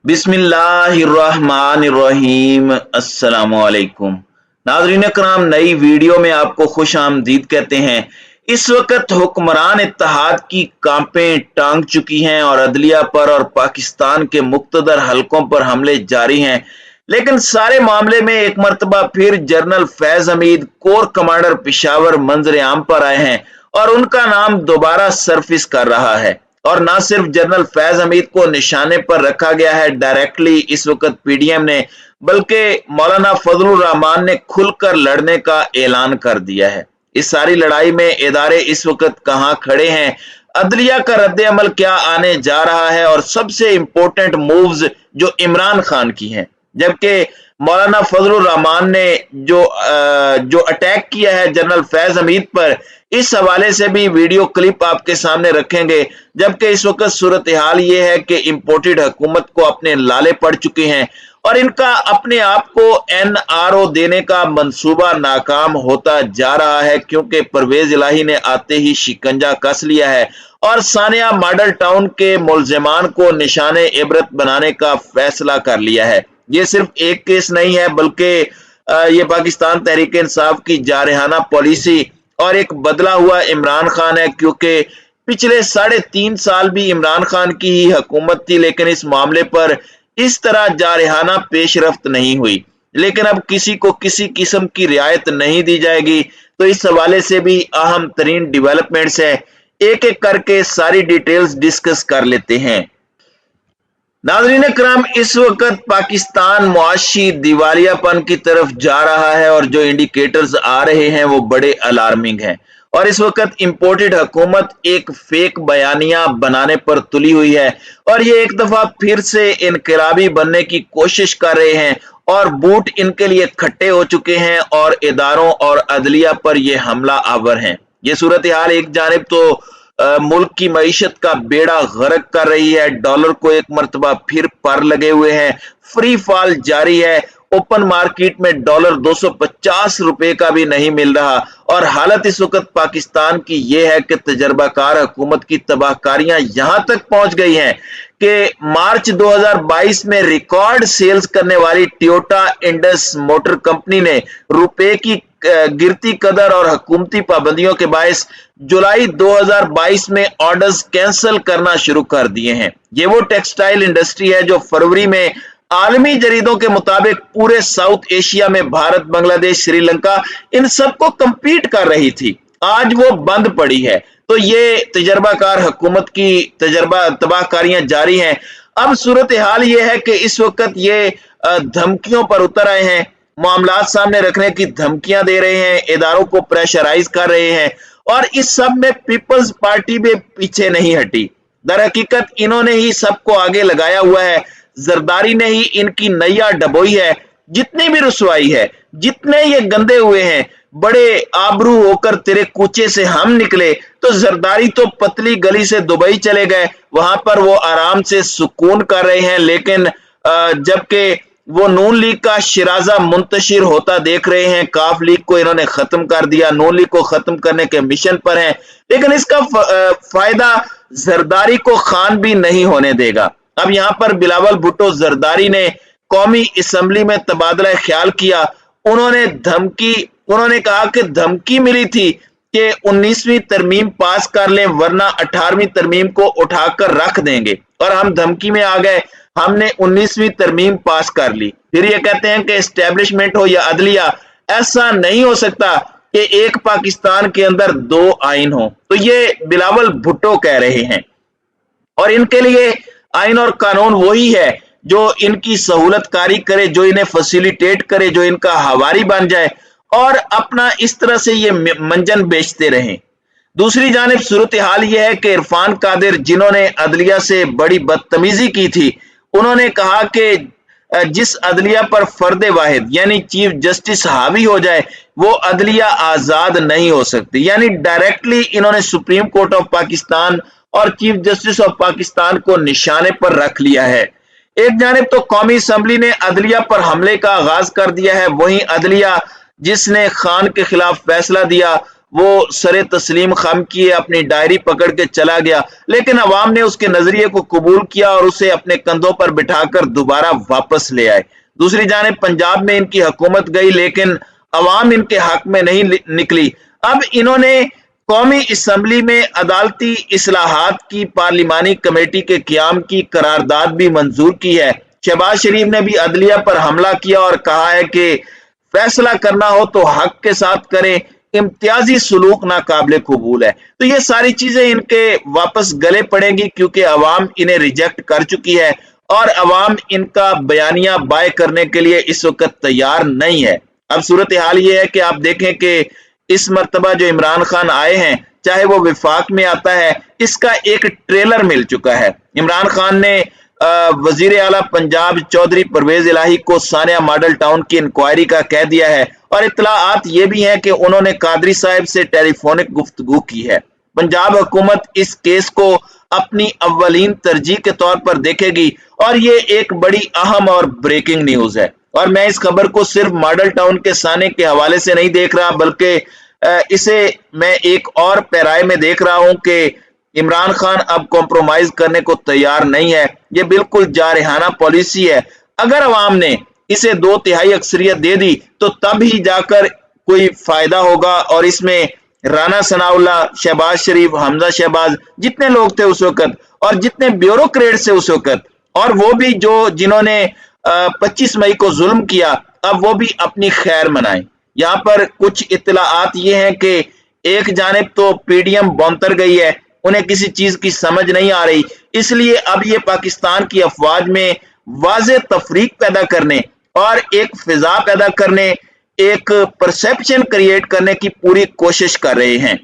बिस्मिल्लाहिर्रहमानिर्रहीम। अस्सलामुअलैकुम नाज़रीन कराम, नई वीडियो में आपको खुश आमदीद कहते हैं। इस वक्त हुक्मरान इत्तेहाद की कांपें टांग चुकी हैं और अदलिया पर और पाकिस्तान के मुख्तदर हलकों पर हमले जारी हैं। लेकिन सारे मामले में एक मरतबा फिर general Faiz Hamid core commander Peshawar मंजर आम पर आए हैं और उनका नाम दोबारा सरफिस कर रहा है। और ना सिर्फ जनरल फैज हमीद को निशाने पर रखा गया है डायरेक्टली इस वक्त पीडीएम ने, बल्कि मौलाना फजलुर रहमान ने खुलकर लड़ने का ऐलान कर दिया है। इस सारी लड़ाई में इदारे इस वक्त कहां खड़े हैं, अदलिया का रद्द अमल क्या आने जा रहा है और सबसे इंपॉर्टेंट मूव्स जो इमरान खान की हैं। जबकि मौलाना फजलुर रहमान ने जो अटैक किया है जनरल फैज हमीद पर, इस हवाले से भी वीडियो क्लिप आपके सामने रखेंगे। जबकि इस वक्त सूरत हाल ये है कि इम्पोर्टेड हुकूमत को अपने लाले पड़ चुके हैं और इनका अपने आप को एनआरओ देने का मंसूबा नाकाम होता जा रहा है, क्योंकि परवेज इलाही ने आते ही शिकंजा कस लिया है और सानिया मॉडल टाउन के मुलजिमान को निशाने इबरत बनाने का फैसला कर लिया है। ये सिर्फ एक केस नहीं है, बल्कि ये पाकिस्तान तहरीक इंसाफ की जारहाना पॉलिसी और एक बदला हुआ इमरान खान है, क्योंकि पिछले 3.5 साल भी इमरान खान की ही हुकूमत थी, लेकिन इस मामले पर इस तरह जारहाना पेशरफ्त नहीं हुई। लेकिन अब किसी को किसी किस्म की रियायत नहीं दी जाएगी। तो इस हवाले से भी अहम तरीन डेवलपमेंट्स है, एक एक करके सारी डिटेल्स डिस्कस कर लेते हैं। नाज़रीन कराम, इस वक्त पाकिस्तान मुआशी दिवालियापन की तरफ जा रहा है और जो इंडिकेटर्स आ रहे हैं वो बड़े अलार्मिंग हैं। और इस वक्त इंपोर्टेड हुकूमत एक फेक बयानिया बनाने पर तुली हुई है और ये एक दफा फिर से इनकलाबी बनने की कोशिश कर रहे हैं और बूट इनके लिए खट्टे हो चुके हैं और इदारों और अदलिया पर ये हमला आवर हैं। ये सूरत हाल एक जानिब तो मुल्क की मईशत का बेड़ा गर्क कर रही है, डॉलर को एक मरतबा फिर पर लगे हुए हैं, फ्री फॉल जारी है, ओपन मार्केट में डॉलर 250 रुपए का भी नहीं मिल रहा। और हालत इस वक्त पाकिस्तान की यह है कि तजर्बाकार हुकूमत की तबाहकारियां यहां तक पहुंच गई हैं कि मार्च 2022 में रिकॉर्ड सेल्स करने वाली टोयोटा इंडस मोटर कंपनी ने रुपए की गिरती कदर और हुकूमती पाबंदियों के बायस जुलाई 2022 में ऑर्डर्स कैंसिल करना शुरू कर दिए हैं। ये वो टेक्सटाइल इंडस्ट्री है जो फरवरी में आलमी जरीदों के मुताबिक पूरे साउथ एशिया में भारत, बांग्लादेश, श्रीलंका इन सबको कंपीट कर रही थी। आज वो बंद पड़ी है। तो ये तजर्बाकार हुकूमत की तबाहकारियां जारी हैं। अब सूरत हाल ये है कि इस वक्त ये धमकियों पर उतर आए हैं, मामलात सामने रखने की धमकियां दे रहे हैं, इदारों को प्रेशराइज कर रहे हैं और इस सब में पीपल्स पार्टी भी पीछे नहीं हटी। दर हकीकत इन्होंने ही सबको आगे लगाया हुआ है, जरदारी ने ही इनकी नैया डबोई है। जितनी भी रुसवाई है, जितने ये गंदे हुए हैं, बड़े आबरू होकर तेरे कूचे से हम निकले, तो जरदारी तो पतली गली से दुबई चले गए, वहां पर वो आराम से सुकून कर रहे हैं। लेकिन जबकि वो नून लीग का शिराजा मुंतशिर होता देख रहे हैं, काफ लीग को इन्होंने खत्म कर दिया, नून लीग को खत्म करने के मिशन पर हैं, लेकिन इसका फायदा जरदारी को खान भी नहीं होने देगा। अब यहां पर बिलावल भुट्टो जरदारी ने कौमी असेंबली में तबादला ख्याल किया। उन्होंने कहा कि धमकी मिली थी कि 19वीं तरमीम पास कर लें वरना 18वीं तरमीम को उठाकर रख देंगे, और हम धमकी में आ गए। हमने 19वीं तरमीम पास कर ली। फिर ये कहते हैं कि एस्टेब्लिशमेंट हो या अदलिया, ऐसा नहीं हो सकता कि एक पाकिस्तान के अंदर 2 आइन हो। तो ये बिलावल भुट्टो कह रहे हैं और इनके लिए आइन और कानून वही है जो इनकी सहूलत कारी करे, जो इन्हें फैसिलिटेट करे, जो इनका हवारी बन जाए और अपना इस तरह से ये मंजन बेचते रहें। दूसरी जानिब सूरत हाल यह है कि इरफान कादिर, जिन्होंने अदलिया से बड़ी बदतमीजी की थी, उन्होंने कहा कि जिस अदलिया पर फर्द वाहिद यानी चीफ जस्टिस हावी हो जाए वो अदलिया आजाद नहीं हो सकती। यानी डायरेक्टली इन्होंने सुप्रीम कोर्ट ऑफ पाकिस्तान और चीफ जस्टिस ऑफ पाकिस्तान को निशाने पर रख लिया है। एक जानिब तो कौमी असेंबली ने अदलिया पर हमले का आगाज कर दिया है, वहीं अदलिया जिसने खान के खिलाफ फैसला दिया وہ सरे तस्लीम खम किए अपनी डायरी पकड़ के चला गया, लेकिन अवाम ने उसके नजरिए को कबूल किया और उसे अपने कंधों पर बिठाकर दोबारा वापस ले आए। दूसरी जानिब पंजाब में इनकी हुकूमत गई, लेकिन अवाम इनके हक में नहीं निकली। अब इन्होंने कौमी असम्बली में अदालती इस्लाहात की पार्लिमानी कमेटी के क़याम की करारदाद भी मंजूर की है। शहबाज शरीफ ने भी अदलिया पर हमला किया और कहा है कि फैसला करना हो तो हक के साथ करें, इम्तियाजी सलूक नाकाबिले कबूल है। तो ये सारी चीजें इनके वापस गले पड़ेंगी, क्योंकि अवाम इन्हें रिजेक्ट कर चुकी है और अवाम इनका बयानिया बाय करने के लिए इस वक्त तैयार नहीं है। अब सूरत हाल ये है कि आप देखें कि इस मर्तबा जो इमरान खान आए हैं, चाहे वो विफाक में आता है, इसका एक ट्रेलर मिल चुका है। इमरान खान ने वजीर आला पंजाब चौधरी परवेज इलाही को सानिया मॉडल टाउन की इंक्वायरी का कह दिया है और इत्तलाआत ये भी हैं कि उन्होंने कादरी साहब से टेलीफोनिक गुफ्तगू की है। पंजाब हुकूमत इस केस को अपनी अव्वलीन तरजीह के तौर पर देखेगी और ये एक बड़ी अहम और ब्रेकिंग न्यूज है। और मैं इस खबर को सिर्फ मॉडल टाउन के साने के हवाले से नहीं देख रहा, बल्कि इसे मैं एक और पैराए में देख रहा हूं कि इमरान खान अब कॉम्प्रोमाइज करने को तैयार नहीं है। ये बिल्कुल जारहाना पॉलिसी है। अगर अवाम ने इसे 2/3 अक्सरियत दे दी तो तब ही जाकर कोई फायदा होगा, और इसमें राना सनाउल्लाह, शहबाज शरीफ, हमजा शहबाज, जितने लोग थे उस वक्त और जितने ब्यूरोक्रेट से उस वक्त, और वो भी जिन्होंने 25 मई को जुल्म किया, अब वो भी अपनी खैर मनाएं। यहाँ पर कुछ इत्तलाआत ये हैं कि एक जानिब तो पीडीएम बौंतर गई है, उन्हें किसी चीज की समझ नहीं आ रही, इसलिए अब ये पाकिस्तान की अफवाज में वाज़े तफरीक पैदा करने और एक फिजा पैदा करने, एक परसेप्शन क्रिएट करने की पूरी कोशिश कर रहे हैं।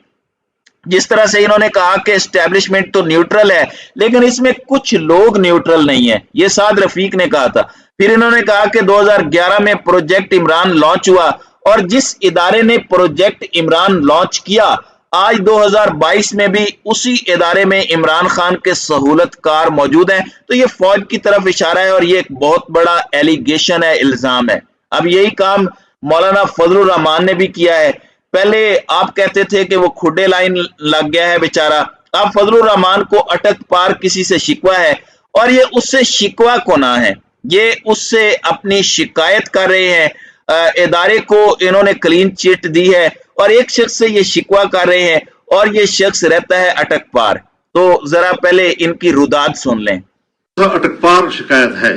जिस तरह से इन्होंने कहा कि एस्टेब्लिशमेंट तो न्यूट्रल है, लेकिन इसमें कुछ लोग न्यूट्रल नहीं है, ये साद रफीक ने कहा था। फिर इन्होंने कहा कि 2011 में प्रोजेक्ट इमरान लॉन्च हुआ और जिस इदारे ने प्रोजेक्ट इमरान लॉन्च किया, आज 2022 में भी उसी इदारे में इमरान खान के सहूलतकार मौजूद हैं। तो ये फौज की तरफ इशारा है और ये एक बहुत बड़ा एलिगेशन है, इल्जाम है। अब यही काम मौलाना फजलुर रहमान ने भी किया है। पहले आप कहते थे कि वो खुडे लाइन लग गया है बेचारा, अब फजलुर रहमान को अटक पार किसी से शिकवा है और ये उससे शिकवा को ना है, ये उससे अपनी शिकायत कर रहे हैं। इदारे को इन्होंने क्लीन चिट दी है और एक शख्स से ये शिकवा कर रहे हैं और ये शख्स रहता है अटक पार। तो जरा पहले इनकी रुदात सुन लें। तो अटक पार शिकायत है,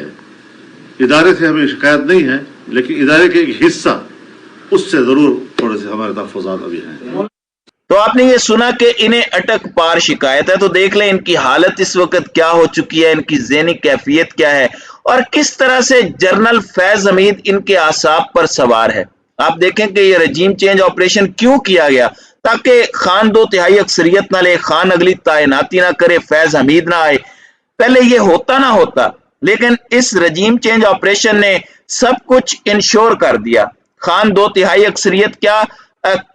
इदारे से हमें शिकायत नहीं है, लेकिन इदारे के एक हिस्सा उससे जरूर थोड़े से हमारे तहफ़्फ़ुज़ात अभी हैं। तो आपने ये सुना कि इन्हें अटक पार शिकायत है, तो देख लें इनकी हालत इस वक्त क्या हो चुकी है, इनकी ज़हनी कैफियत क्या है और किस तरह से जनरल फैज हमीद इनके आसाब पर सवार है। आप देखें कि ये रजीम चेंज ऑपरेशन क्यों किया गया, ताकि खान 2/3 अक्सरियत ना ले, खान अगली तैनाती ना करे, फैज हमीद ना आए। पहले ये होता ना होता, लेकिन इस रजीम चेंज ऑपरेशन ने सब कुछ इंश्योर कर दिया। खान 2/3 अक्सरियत क्या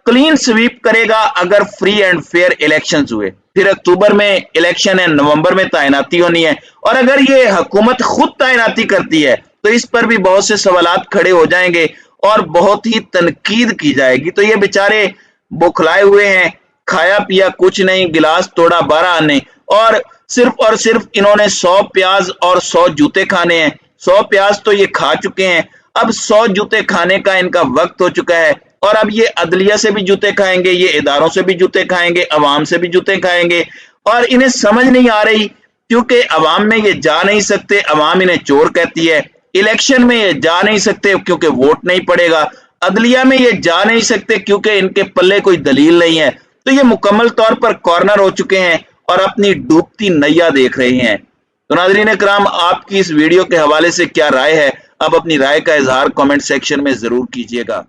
क्लीन स्वीप करेगा अगर फ्री एंड फेयर इलेक्शंस हुए। फिर अक्टूबर में इलेक्शन है, नवंबर में तैनाती होनी है, और अगर ये हुकूमत खुद तैनाती करती है तो इस पर भी बहुत से सवालात खड़े हो जाएंगे और बहुत ही तनकीद की जाएगी। तो ये बेचारे बुखलाए हुए हैं, खाया पिया कुछ नहीं, गिलास तोड़ा 12 आने, और सिर्फ इन्होंने 100 प्याज और 100 जूते खाने हैं। 100 प्याज तो ये खा चुके हैं, अब 100 जूते खाने का इनका वक्त हो चुका है। और अब ये अदलिया से भी जूते खाएंगे, ये इदारों से भी जूते खाएंगे, अवाम से भी जूते खाएंगे, और इन्हें समझ नहीं आ रही क्योंकि अवाम में ये जा नहीं सकते, अवाम इन्हें चोर कहती है। इलेक्शन में ये जा नहीं सकते क्योंकि वोट नहीं पड़ेगा। अदलिया में ये जा नहीं सकते क्योंकि इनके पल्ले कोई दलील नहीं है। तो ये मुकम्मल तौर पर कॉर्नर हो चुके हैं और अपनी डूबती नैया देख रहे हैं। तो नाज़रीन इकराम, आपकी इस वीडियो के हवाले से क्या राय है? आप अपनी राय का इजहार कमेंट सेक्शन में जरूर कीजिएगा।